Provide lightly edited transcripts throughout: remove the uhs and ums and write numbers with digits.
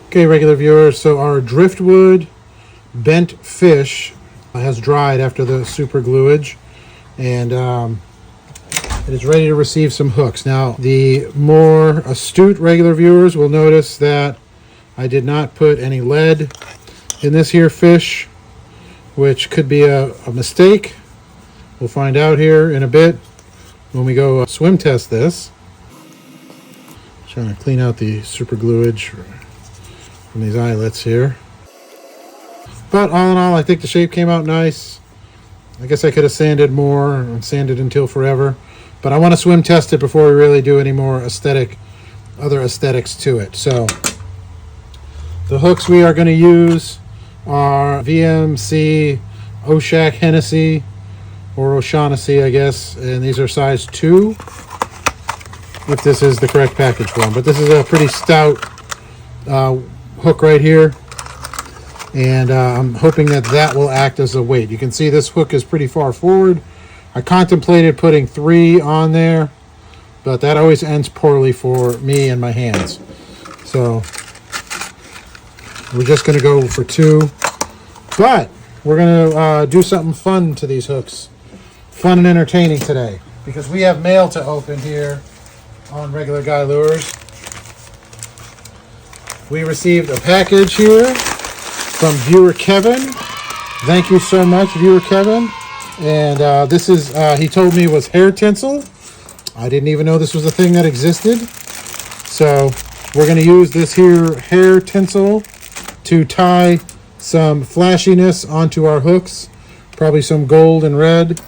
Okay, regular viewers, so our driftwood bent fish has dried after the super gluage, and it is ready to receive some hooks. Now, the more astute regular viewers will notice that I did not put any lead in this here fish, which could be a mistake. We'll find out here in a bit when we go swim test this. Trying to clean out the super gluage from these eyelets here. But all in all, I think the shape came out nice. I guess I could have sanded more and sanded until forever. But I want to swim test it before we really do any more other aesthetics to it. So the hooks we are going to use are VMC Oshak Hennessy, or O'Shaughnessy, I guess. And these are size 2, if this is the correct package for them. But this is a pretty stout hook right here, and I'm hoping that will act as a weight. You can see this hook is pretty far forward. I contemplated putting 3 on there, but that always ends poorly for me and my hands. So we're just going to go for 2, but we're going to do something fun to these hooks. Fun and entertaining today, because we have mail to open here on Regular Guy Lures. We received a package here from viewer Kevin. Thank you so much, viewer Kevin. And this is, he told me, was hair tinsel. I didn't even know this was a thing that existed. So we're going to use this here hair tinsel to tie some flashiness onto our hooks. Probably some gold and red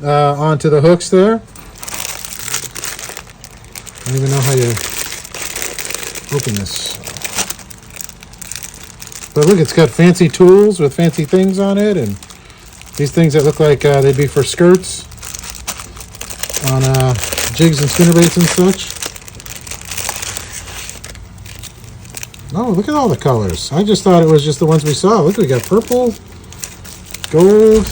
onto the hooks there. I don't even know how you open this. But look, it's got fancy tools with fancy things on it, and these things that look like they'd be for skirts on jigs and spinnerbaits and such. Oh, look at all the colors. I just thought it was just the ones we saw. Look, we got purple, gold,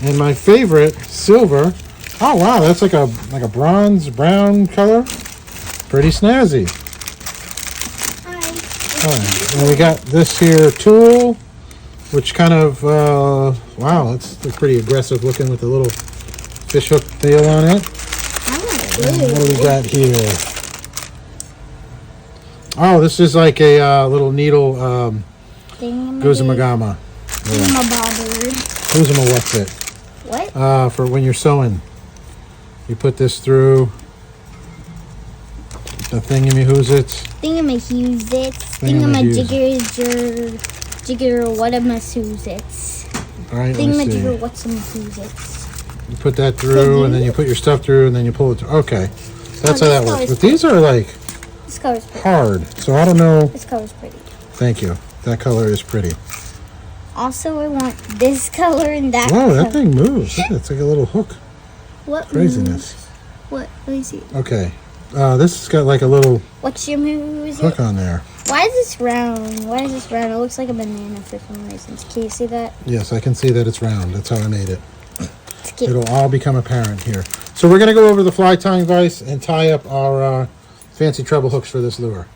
and my favorite, silver. Oh wow, that's like a bronze brown color. Pretty snazzy. Hi. And we got this here tool, which kind of wow, that's pretty aggressive looking with the little fish hook tail on it. What do we got here? Oh, this is like a little needle Guzamagama. Guzama what's it? What? For when you're sewing. You put this through the thingamahoots. Jigger whatamahoozits. All right, Thingamajigger whatamahoozits. You put that through, and then you put your stuff through, and then you pull it through. Okay, that's how that works. But these are like hard, so I don't know. This color's pretty. Thank you. That color is pretty. Also, I want this color and that Whoa, color. that thing moves. Look, it's like a little hook. What Craziness. moves? What? Let me see. Okay. This has got like a little What's your move? hook on there. Why is this round? Why is this round? It looks like a banana for some reason. Can you see that? Yes, I can see that it's round. That's how I made it. It'll all become apparent here. So we're going to go over the fly tying vise and tie up our fancy treble hooks for this lure.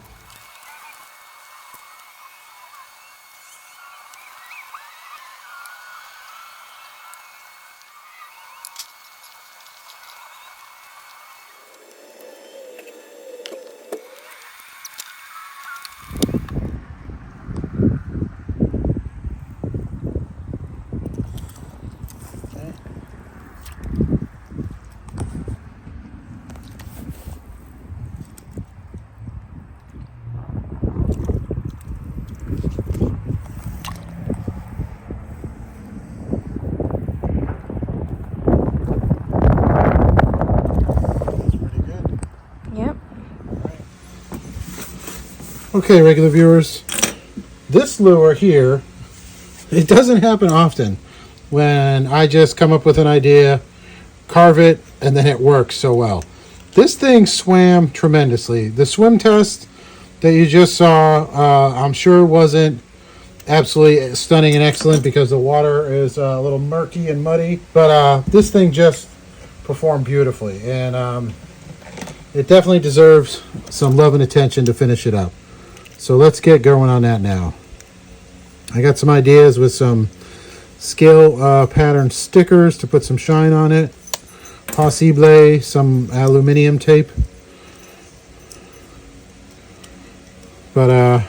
Okay, regular viewers, this lure here, it doesn't happen often when I just come up with an idea, carve it, and then it works so well. This thing swam tremendously. The swim test that you just saw, I'm sure wasn't absolutely stunning and excellent because the water is a little murky and muddy, but this thing just performed beautifully, and it definitely deserves some love and attention to finish it up. So let's get going on that now. I got some ideas with some scale pattern stickers to put some shine on it. Possible some aluminum tape. But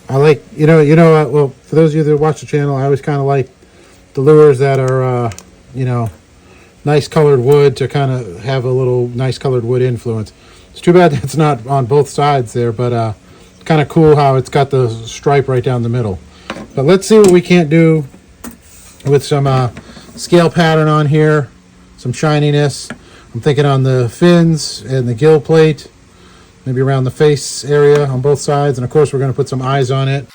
I like, well, for those of you that watch the channel, I always kind of like the lures that are, nice colored wood to kind of have a little nice colored wood influence. It's too bad it's not on both sides there, but it's kind of cool how it's got the stripe right down the middle. But let's see what we can't do with some scale pattern on here, some shininess. I'm thinking on the fins and the gill plate, maybe around the face area on both sides, and of course we're going to put some eyes on it.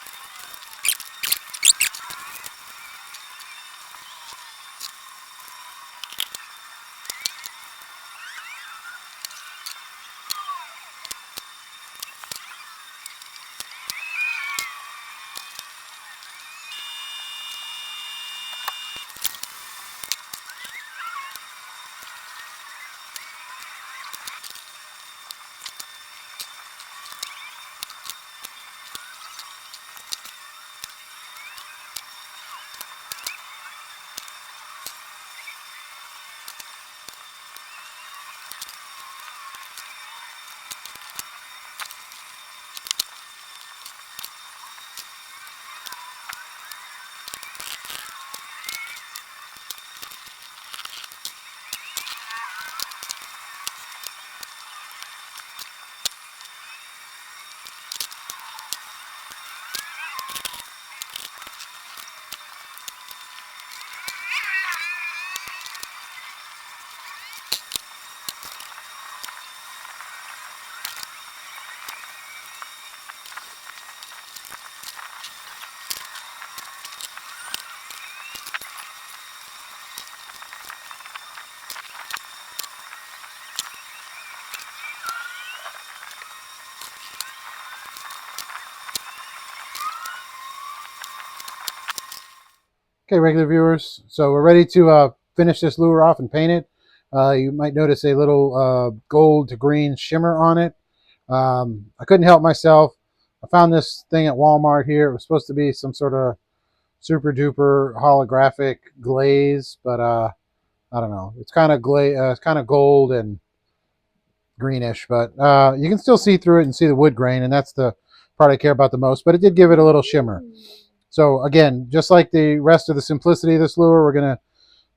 Okay, regular viewers, so we're ready to finish this lure off and paint it. You might notice a little gold to green shimmer on it. I couldn't help myself. I found this thing at Walmart here. It was supposed to be some sort of super duper holographic glaze, but I don't know. It's kind of it's kind of gold and greenish, but you can still see through it and see the wood grain, and that's the part I care about the most. But it did give it a little shimmer. So again, just like the rest of the simplicity of this lure, we're going to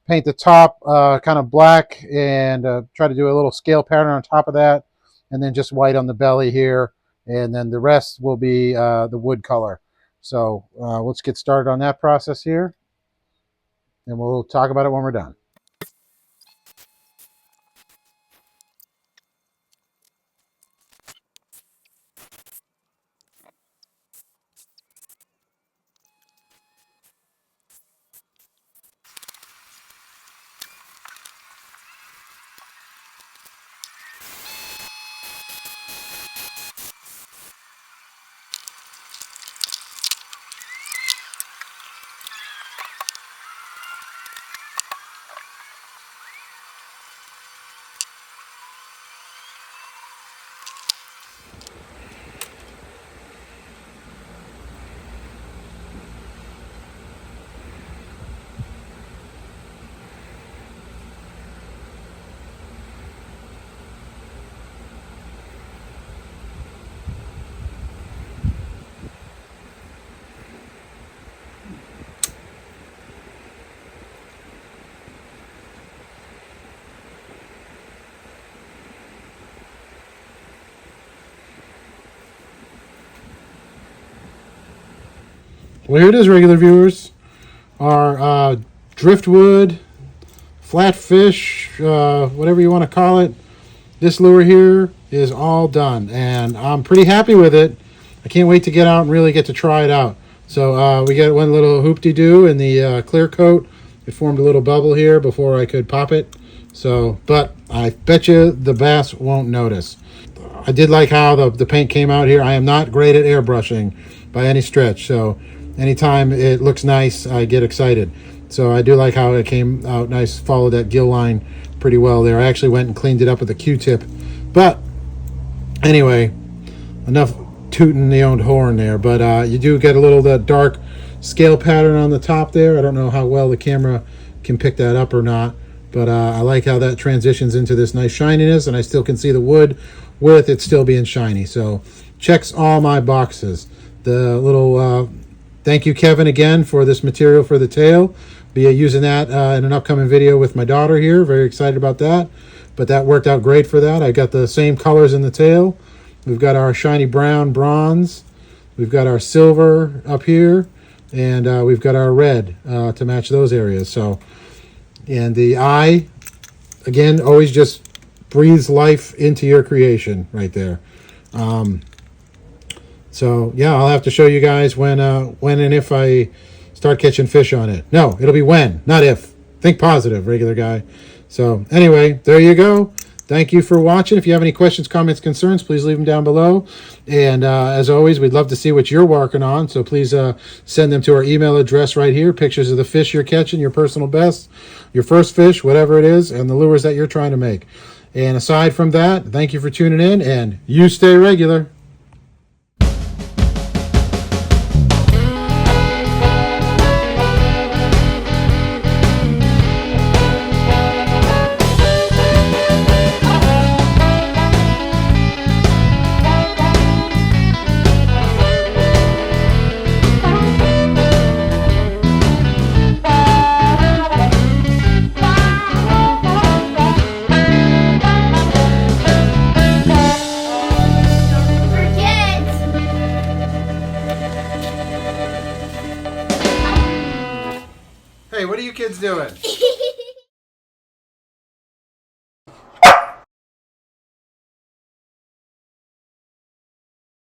paint the top kind of black and try to do a little scale pattern on top of that, and then just white on the belly here, and then the rest will be the wood color. So let's get started on that process here, and we'll talk about it when we're done. Well, here it is, regular viewers. Our driftwood, flatfish, whatever you want to call it. This lure here is all done, and I'm pretty happy with it. I can't wait to get out and really get to try it out. So we got one little hoop-de-doo in the clear coat. It formed a little bubble here before I could pop it. So, but I bet you the bass won't notice. I did like how the paint came out here. I am not great at airbrushing by any stretch, so anytime it looks nice, I get excited. So I do like how it came out nice, followed that gill line pretty well there. I actually went and cleaned it up with a Q-tip. But Anyway, enough tooting the own horn there, but you do get a little that dark scale pattern on the top there. I don't know how well the camera can pick that up or not, but I like how that transitions into this nice shininess, and I still can see the wood with it still being shiny. So checks all my boxes. The little thank you, Kevin, again for this material for the tail. Be using that in an upcoming video with my daughter here. Very excited about that. But that worked out great for that. I got the same colors in the tail. We've got our shiny brown bronze. We've got our silver up here. And we've got our red to match those areas. So, and the eye, again, always just breathes life into your creation right there. So, yeah, I'll have to show you guys when and if I start catching fish on it. No, it'll be when, not if. Think positive, regular guy. So anyway, there you go. Thank you for watching. If you have any questions, comments, concerns, please leave them down below. And as always, we'd love to see what you're working on. So please send them to our email address right here. Pictures of the fish you're catching, your personal best, your first fish, whatever it is, and the lures that you're trying to make. And aside from that, thank you for tuning in, and you stay regular. Hey, what are you kids doing?